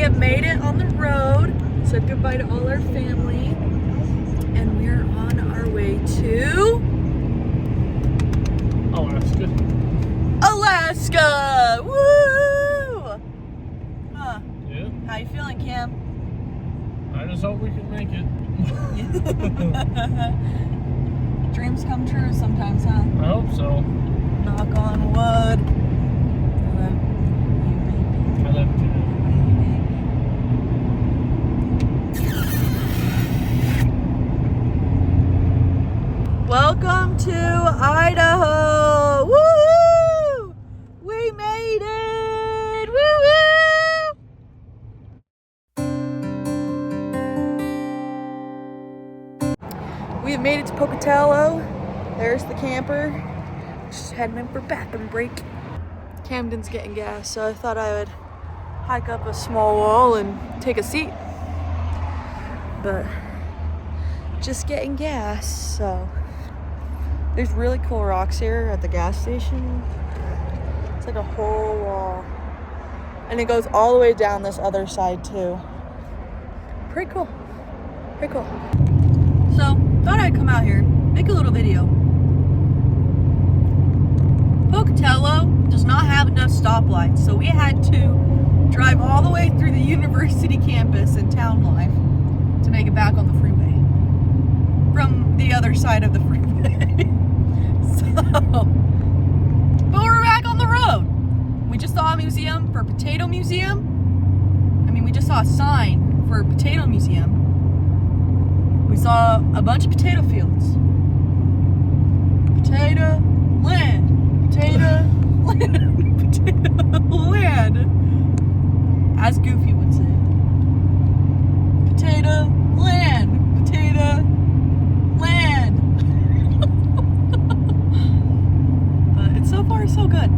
we have made it on the road. Said goodbye to all our family. And we're on our way to Alaska. Woo! Huh. Yeah. How you feeling, Cam? I just hope we can make it. Dreams come true sometimes, huh? I hope so. Knock on wood. I love you. Welcome to Idaho! Woo! We made it! Woo woo! We have made it to Pocatello. There's the camper. Just heading in for a bathroom break. Camden's getting gas, so I thought I would hike up a small wall and take a seat. But just getting gas, so. There's really cool rocks here at the gas station. It's like a whole wall. And it goes all the way down this other side too. Pretty cool. Pretty cool. So, thought I'd come out here, make a little video. Pocatello does not have enough stoplights, so we had to drive all the way through the university campus and town life to make it back on the freeway. From the other side of the freeway. But we're back on the road. We just saw a museum for Potato Museum. I mean, we just saw a sign for Potato Museum. We saw a bunch of potato fields. Potato land. Potato land. Potato land. As Goofy would say. Potato land. Potato land. So far, so good.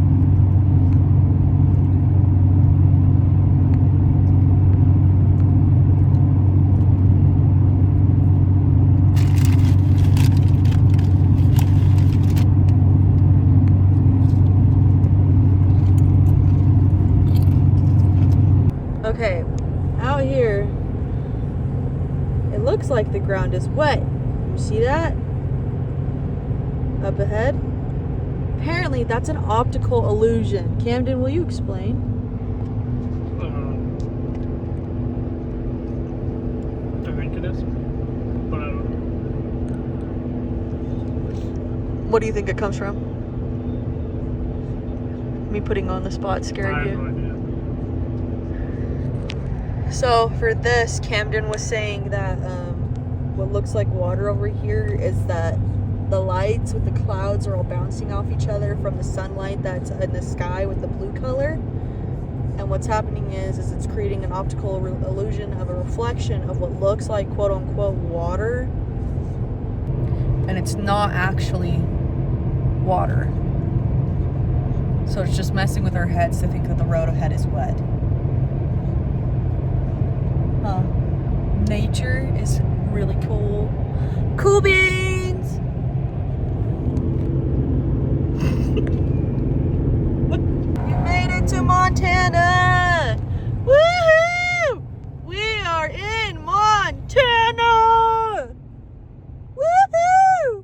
Okay, out here, it looks like the ground is wet. You see that? Up ahead? Apparently, that's an optical illusion. Camden, will you explain? I think it is. But I don't know. What do you think it comes from? Me putting on the spot scared I have you? no idea. So, for this, Camden was saying that what looks like water over here is that the lights with the clouds are all bouncing off each other from the sunlight that's in the sky with the blue color. And what's happening is it's creating an optical illusion of a reflection of what looks like quote unquote water. And it's not actually water. So it's just messing with our heads to think that the road ahead is wet. Huh. Nature is really cool. Cool beans! To Montana! Woohoo! We are in Montana! Woohoo!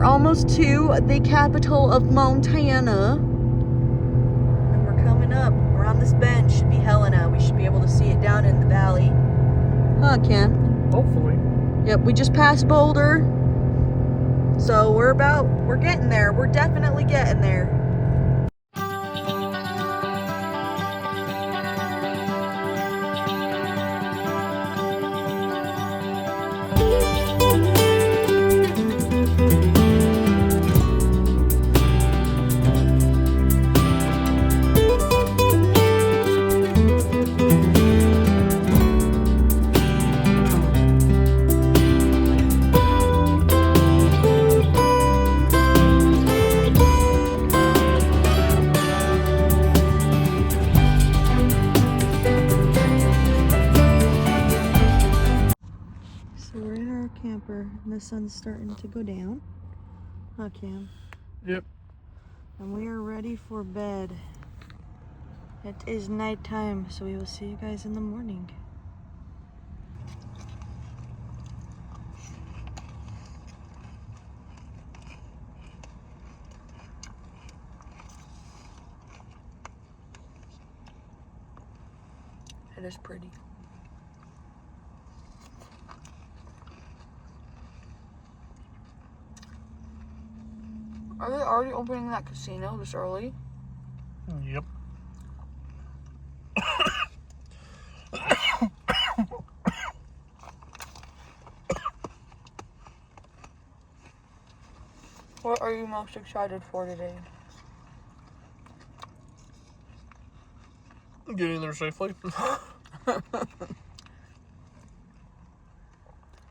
Almost to the capital of Montana. And we're coming up. We're on this bench. Should be Helena. We should be able to see it down in the valley. Huh, Cam? Hopefully. Yep, we just passed Boulder. So we're getting there. We're definitely getting there. we're in our camper and the sun's starting to go down. Huh, Cam? Yep. And we are ready for bed. It is nighttime, so we will see you guys in the morning. It is pretty. Are they already opening that casino this early? Yep. What are you most excited for today? Getting there safely.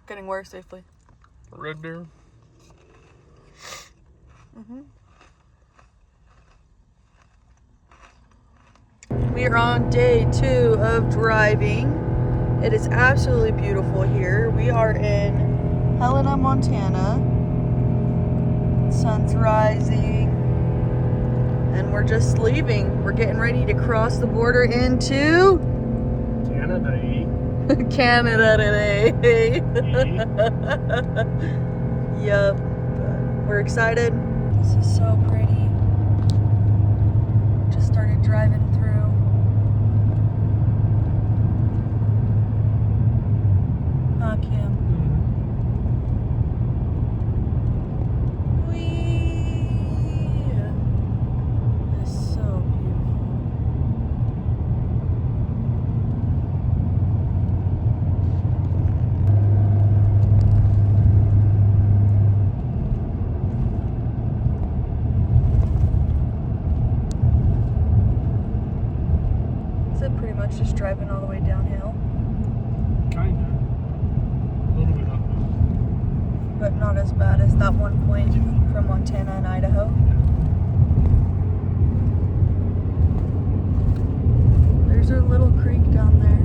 Getting where safely? Red Deer. We are on day 2 of driving. It is absolutely beautiful here. We are in Helena, Montana. Sun's rising. And we're just leaving. We're getting ready to cross the border into Canada. Canada today. Yup. We're excited. This is so pretty. Just started driving through. Huh, Kim? It's so beautiful. Is it pretty much just driving all the way downhill? Kinda. A little bit up. But not as bad as that one point from Montana and Idaho. There's a little creek down there.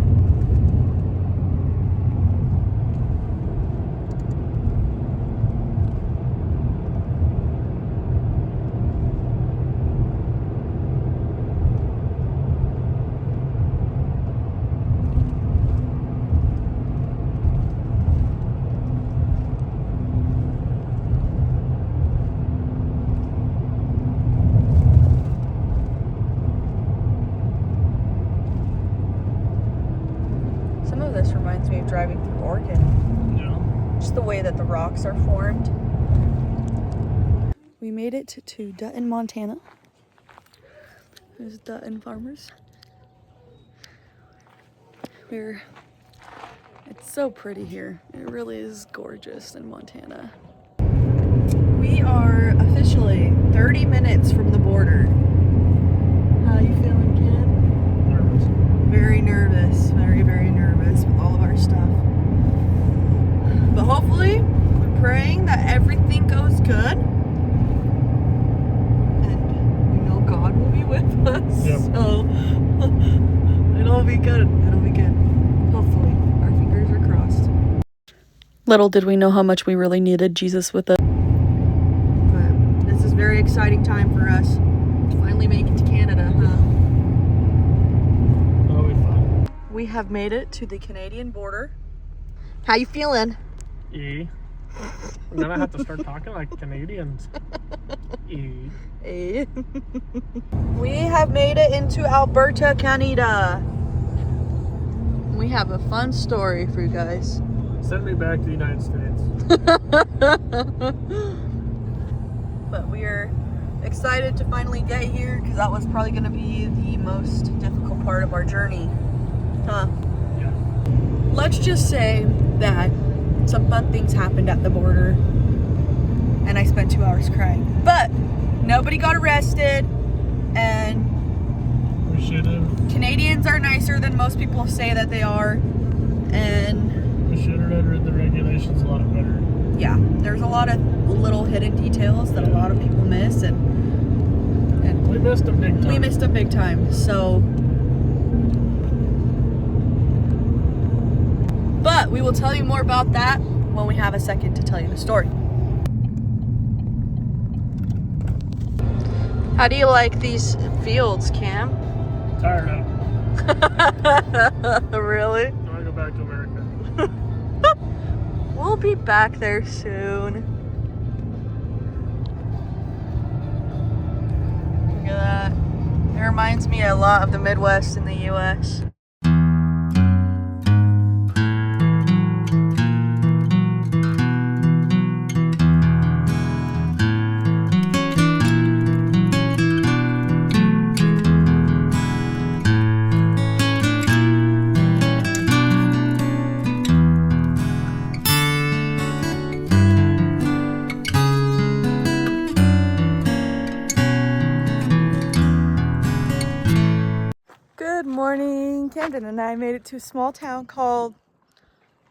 Some of this reminds me of driving through Oregon. Yeah. Just the way that the rocks are formed. We made it to Dutton, Montana. There's Dutton Farmers. It's so pretty here. It really is gorgeous in Montana. We are officially 30 minutes from the border. How you feeling, kid? Nervous. Very nervous, very, very nervous with all of our stuff. But hopefully, we're praying that everything goes good. And we know God will be with us. Yep. So, it'll be good. It'll be good. Hopefully, our fingers are crossed. Little did we know how much we really needed Jesus with us. But this is a very exciting time for us to finally make it to Canada, huh? That'll be fun. We have made it to the Canadian border. How you feeling? We're gonna have to start talking like Canadians. Hey. We have made it into Alberta, Canada. We have a fun story for you guys. Send me back to the United States. But we are excited to finally get here because that was probably going to be the most difficult part of our journey. Huh? Yeah. Let's just say that some fun things happened at the border and I spent 2 hours crying. But nobody got arrested and We should have. Canadians are nicer than most people say that they are. And We should have read the regulations a lot better. yeah, there's a lot of little hidden details that a lot of people miss and We missed a big time. we missed a big time. So but we will tell you more about that when we have a second to tell you the story. How do you like these fields, Cam? Tired of. Really? I want to go back to America. We'll be back there soon. Look at that. It reminds me a lot of the Midwest in the US. Good morning. Camden and I made it to a small town called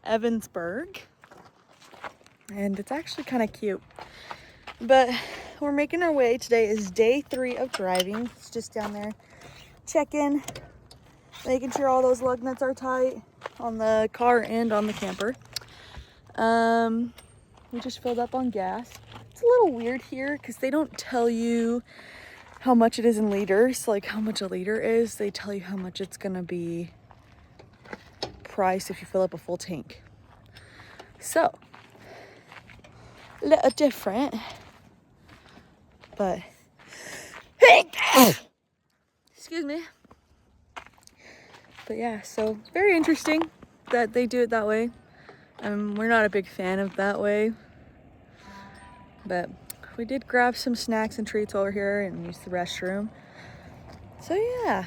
Evansburg. And it's actually kind of cute. But we're making our way. Today is day 3 of driving. It's just down there checking, making sure all those lug nuts are tight on the car and on the camper. We just filled up on gas. It's a little weird here because they don't tell you how much it is in liters, like how much a liter is. They tell you how much it's gonna be priced if you fill up a full tank. So, a little different, but excuse me. But yeah, so very interesting that they do it that way. We're not a big fan of that way, but we did grab some snacks and treats over here and use the restroom. So yeah.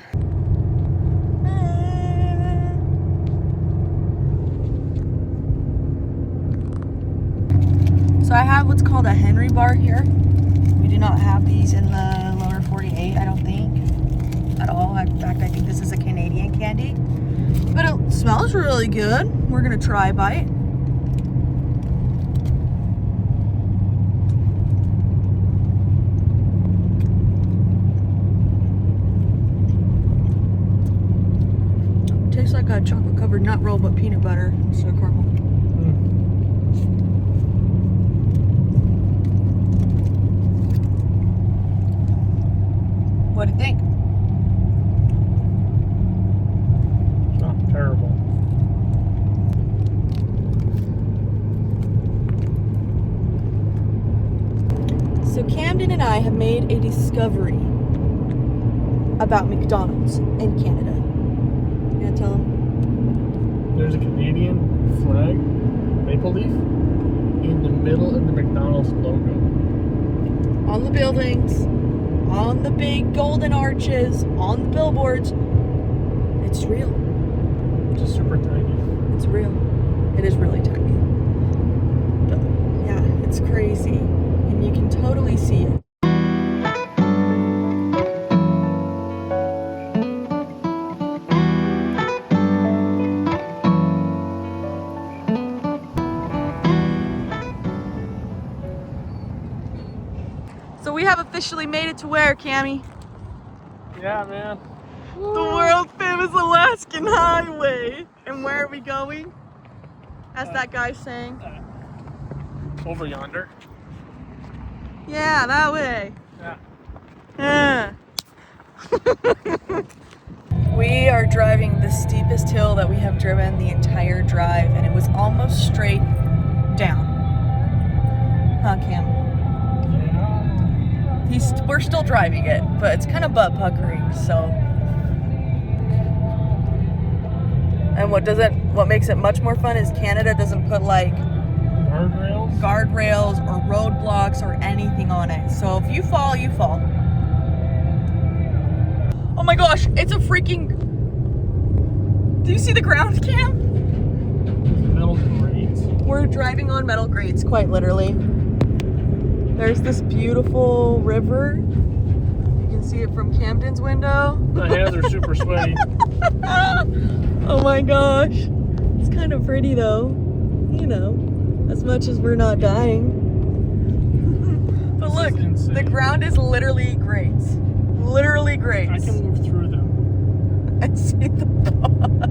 So I have what's called a Henry bar here. We do not have these in the lower 48, I don't think, at all. In fact, I think this is a Canadian candy. But it smells really good. We're gonna try a bite. Tastes like a chocolate covered nut roll, but peanut butter instead of caramel. What do you think? It's not terrible. So Camden and I have made a discovery about McDonald's in Canada. You gonna tell them? There's a Canadian flag, maple leaf, in the middle of the McDonald's logo. On the buildings, on the big golden arches, on the billboards. It's real. It's super tiny. It's real. It is really tiny. But yeah, it's crazy. And you can totally see it. So we have officially made it to where, Cammy? Yeah, man. The world famous Alaskan Highway. And where are we going? As that guy's saying. Over yonder. Yeah, that way. Yeah. Yeah. We are driving the steepest hill that we have driven the entire drive, and it was almost straight down. Huh, Cam? Yeah. We're still driving it, but it's kind of butt puckering, so. And what makes it much more fun is Canada doesn't put like guardrails or roadblocks or anything on it. So if you fall, you fall. Oh my gosh, it's a freaking... Do you see the ground, Cam? Metal grates. We're driving on metal grates, quite literally. There's this beautiful river. You can see it from Camden's window. My hands are super sweaty. Oh my gosh. It's kind of pretty though. You know, as much as we're not dying. But look, the ground is literally grates. Literally grates. I can move through them. I see the bottom.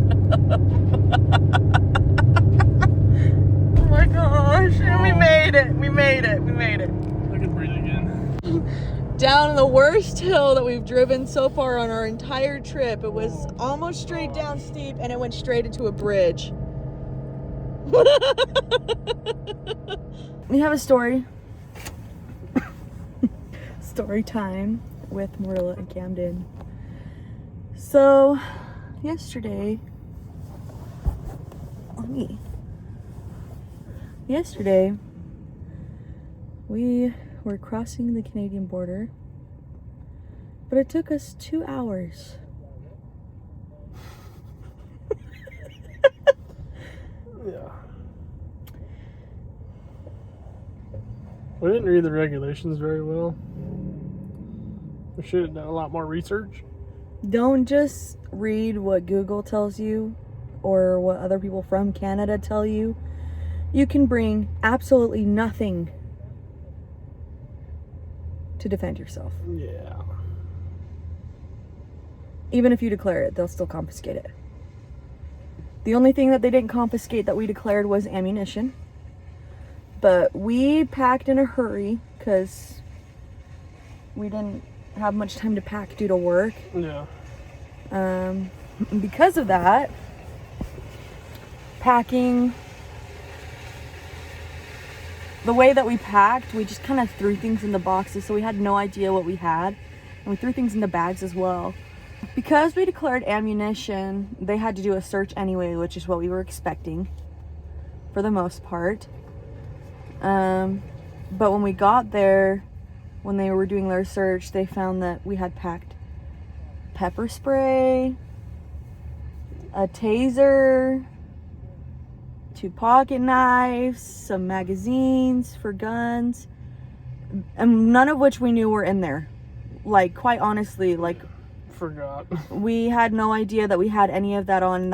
Oh my god. made it. We made it. We made it. I can breathe again. Down the worst hill that we've driven so far on our entire trip. It was almost straight down steep and it went straight into a bridge. We have a story. Story time with Marilla and Camden. So, yesterday, we were crossing the Canadian border, but it took us 2 hours. Yeah. We didn't read the regulations very well. We should have done a lot more research. Don't just read what Google tells you or what other people from Canada tell you. You can bring absolutely nothing to defend yourself. Yeah. Even if you declare it, they'll still confiscate it. The only thing that they didn't confiscate that we declared was ammunition. But we packed in a hurry because we didn't have much time to pack due to work. Yeah. Because of that, packing, the way that we packed, we just kind of threw things in the boxes, so we had no idea what we had. And we threw things in the bags as well. Because we declared ammunition, they had to do a search anyway, which is what we were expecting for the most part. But when we got there, when they were doing their search, they found that we had packed pepper spray, a taser, 2 pocket knives, some magazines for guns, and none of which we knew were in there. Like, quite honestly, like, Forgot. we had no idea that we had any of that on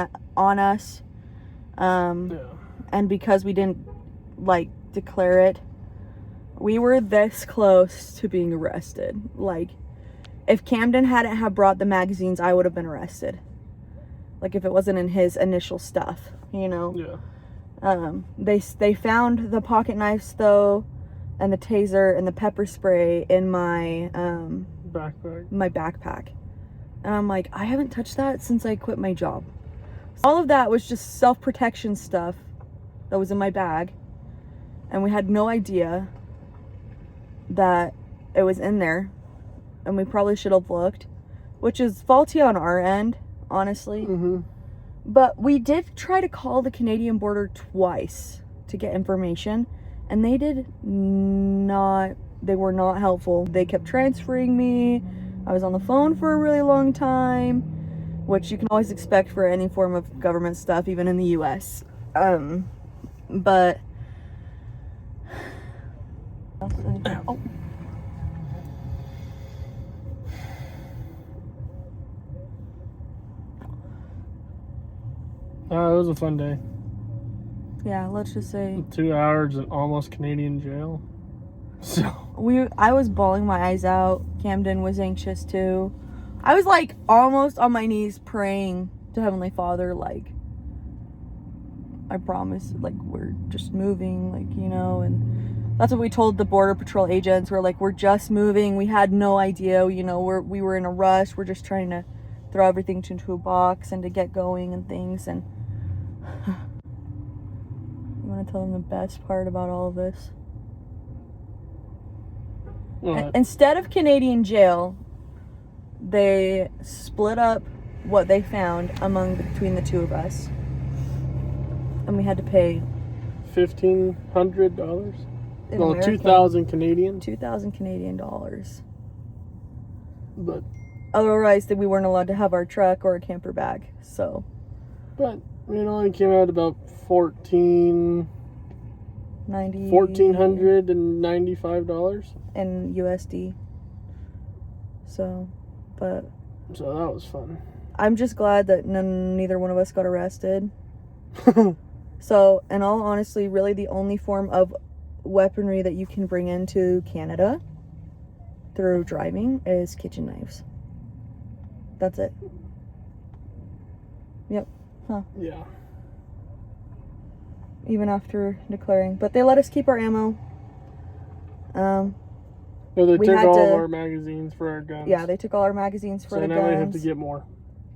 us. Yeah. And because we didn't, like, declare it, we were this close to being arrested. Like, if Camden hadn't have brought the magazines, I would have been arrested. Like, if it wasn't in his initial stuff, you know? Yeah. They found the pocket knives, though, and the taser and the pepper spray in my, Backpack. my backpack. And I'm like, I haven't touched that since I quit my job. All of that was just self-protection stuff that was in my bag. And we had no idea that it was in there. And we probably should have looked. Which is faulty on our end, honestly. Mm-hmm. But we did try to call the Canadian border twice to get information. And they were not helpful. They kept transferring me. I was on the phone for a really long time, which you can always expect for any form of government stuff, even in the US. But oh. It was a fun day. Yeah, let's just say 2 hours in almost Canadian jail. So I was bawling my eyes out. Camden was anxious too. I was like almost on my knees praying to Heavenly Father, like, I promise, like, we're just moving, like, you know. And that's what we told the Border Patrol agents. We're like, we're just moving. We had no idea, you know, we were in a rush. We're just trying to throw everything into a box and to get going and things. And you want to tell them the best part about all of this? Instead of Canadian jail, they split up what they found between the two of us, and we had to pay $1,500. No, 2,000 Canadian. 2,000 Canadian dollars. But otherwise, that we weren't allowed to have our truck or a camper bag. So, but it only came out about $1,495 in USD. So that was fun. I'm just glad that neither one of us got arrested. So, in all honesty, really the only form of weaponry that you can bring into Canada through driving is kitchen knives. That's it. Yep. Huh. Yeah. even after declaring. But they let us keep our ammo. No, they We took had all of to- our magazines for our guns. Yeah, they took all our magazines for so the now we have guns. to get more.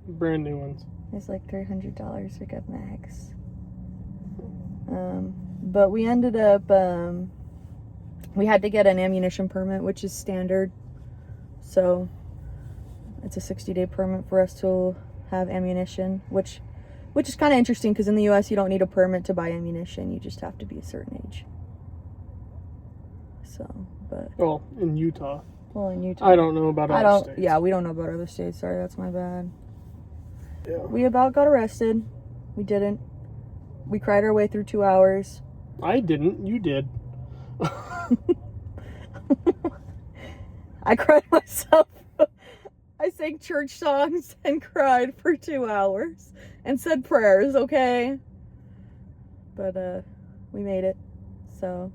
Brand new ones. It's like $300 to get mags. But we ended up, we had to get an ammunition permit, which is standard. So it's a 60-day permit for us to have ammunition, which is kind of interesting because in the US you don't need a permit to buy ammunition. You just have to be a certain age. So, but Well, in Utah. well, in Utah, I don't know about other states. yeah, we don't know about other states. Sorry, that's my bad. Yeah. We about got arrested. We didn't. We cried our way through 2 hours. I didn't. You did. I cried myself. I sang church songs and cried for 2 hours and said prayers, okay? But we made it. So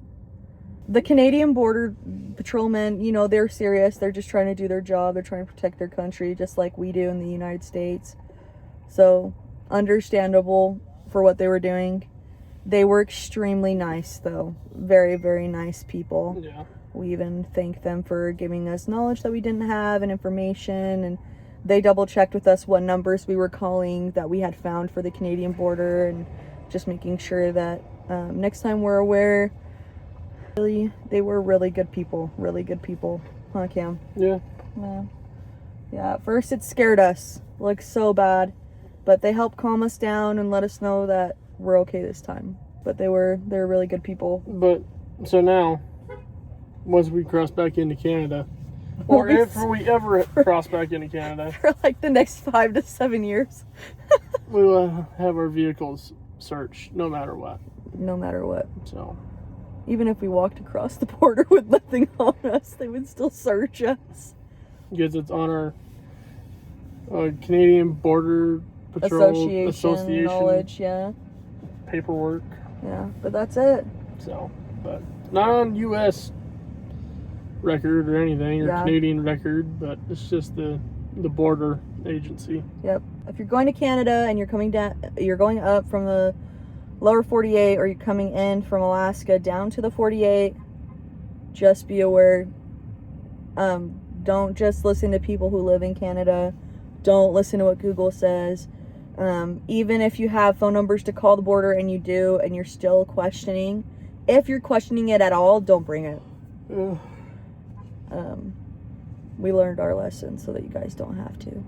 the Canadian Border Patrolmen, you know, they're serious. They're just trying to do their job. They're trying to protect their country just like we do in the United States. So understandable for what they were doing. They were extremely nice though. Very, very nice people. Yeah. We even thanked them for giving us knowledge that we didn't have and information, and they double checked with us what numbers we were calling that we had found for the Canadian border, and just making sure that next time we're aware. Really, they were really good people, huh, Cam? Yeah. Yeah, at first it scared us like so bad, but they helped calm us down and let us know that we're okay this time. But they're really good people. But so now, once we cross back into Canada, or if we ever cross back into Canada, For like the next 5 to 7 years. we will have our vehicles searched no matter what. No matter what. So Even if we walked across the border with nothing on us, they would still search us. because it's on our Canadian Border Patrol Association knowledge, yeah. paperwork. Yeah, but that's it. So, but not on U.S. record or anything, or Yeah. Canadian record, but it's just the border agency. Yep. If you're going to Canada and you're going up from the lower 48, or you're coming in from Alaska down to the 48, just be aware. Don't just listen to people who live in Canada. Don't listen to what Google says. Even if you have phone numbers to call the border and you do, and you're still questioning, if you're questioning it at all, don't bring it. Ugh. We learned our lesson so that you guys don't have to.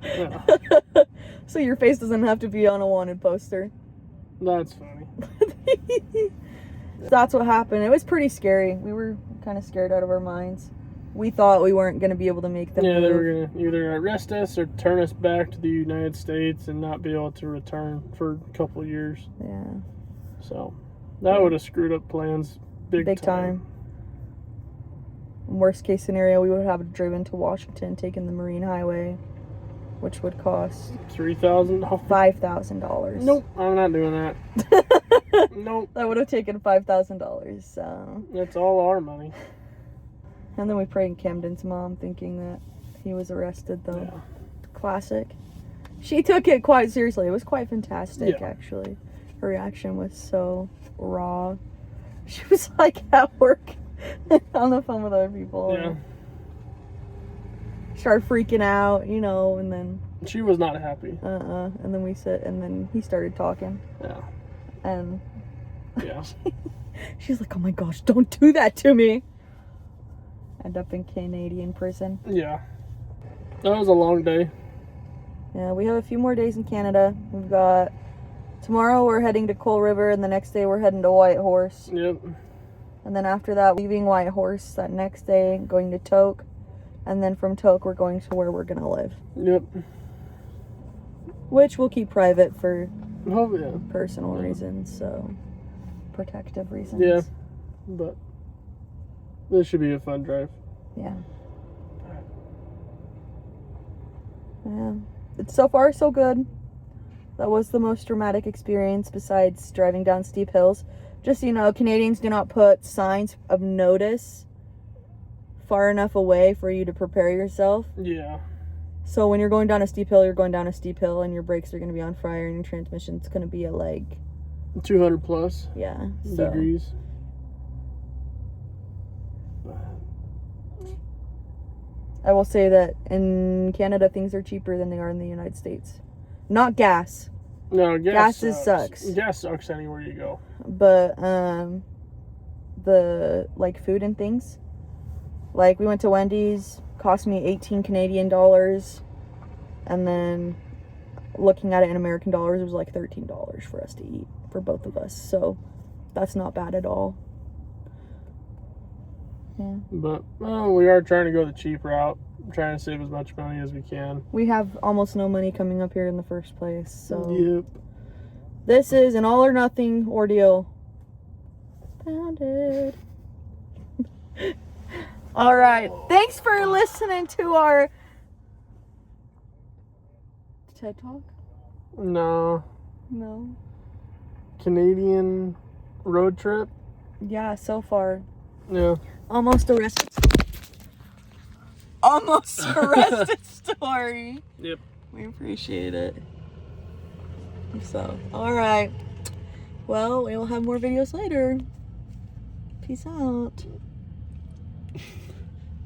Yeah. So your face doesn't have to be on a wanted poster. That's funny. That's what happened. It was pretty scary. We were kind of scared out of our minds. We thought we weren't going to be able to make them Yeah, they move. were going to either arrest us or turn us back to the United States and not be able to return for a couple of years. Yeah. So that would have screwed up plans big time. Worst case scenario, we would have driven to Washington, taken the Marine Highway, which would cost $3,000. $5,000. Nope, I'm not doing that. Nope, That would have taken $5,000. So. that's all our money. And then we pranked Camden's mom, thinking that he was arrested, though. Yeah. Classic. She took it quite seriously. It was quite fantastic, Yeah. actually. Her reaction was so raw. She was like at work on the phone with other people. Yeah. Started freaking out, you know, and then She was not happy. and then and then he started talking, Yeah. and Yeah. she's like, "Oh my gosh, don't do that to me." End up in Canadian prison. Yeah. That was a long day. Yeah, we have a few more days in Canada. We've got tomorrow we're heading to Coal River, and the next day we're heading to Whitehorse. Yep. And then after that, leaving Whitehorse that next day, going to Tok. And then from Tok, we're going to where we're going to live. Yep. Which we'll keep private for Oh, yeah. personal reasons, so protective reasons. Yeah. But this should be a fun drive. Yeah. Yeah. It's so far so good. That was the most dramatic experience besides driving down steep hills. Just so you know, Canadians do not put signs of notice far enough away for you to prepare yourself. Yeah. So when you're going down a steep hill, you're going down a steep hill, and your brakes are going to be on fire, and your transmission's going to be at like 200 plus yeah so. degrees. I will say that in Canada things are cheaper than they are in the United States. Not gas, No, gas sucks. Gas sucks anywhere you go. but the like food and things. Like we went to Wendy's, cost me 18 Canadian dollars, and then looking at it in American dollars, it was like $13 for us to eat for both of us. So that's not bad at all. Yeah. But we are trying to go the cheap route. I'm trying to save as much money as we can. We have almost no money coming up here in the first place, so Yep. this is an all or nothing ordeal. Pounded. All right. Thanks for listening to our TED Talk. No. No. Canadian road trip. Yeah, so far. Yeah. Almost arrested. Almost arrested story. Yep. We appreciate it. So, all right. Well, we will have more videos later. Peace out.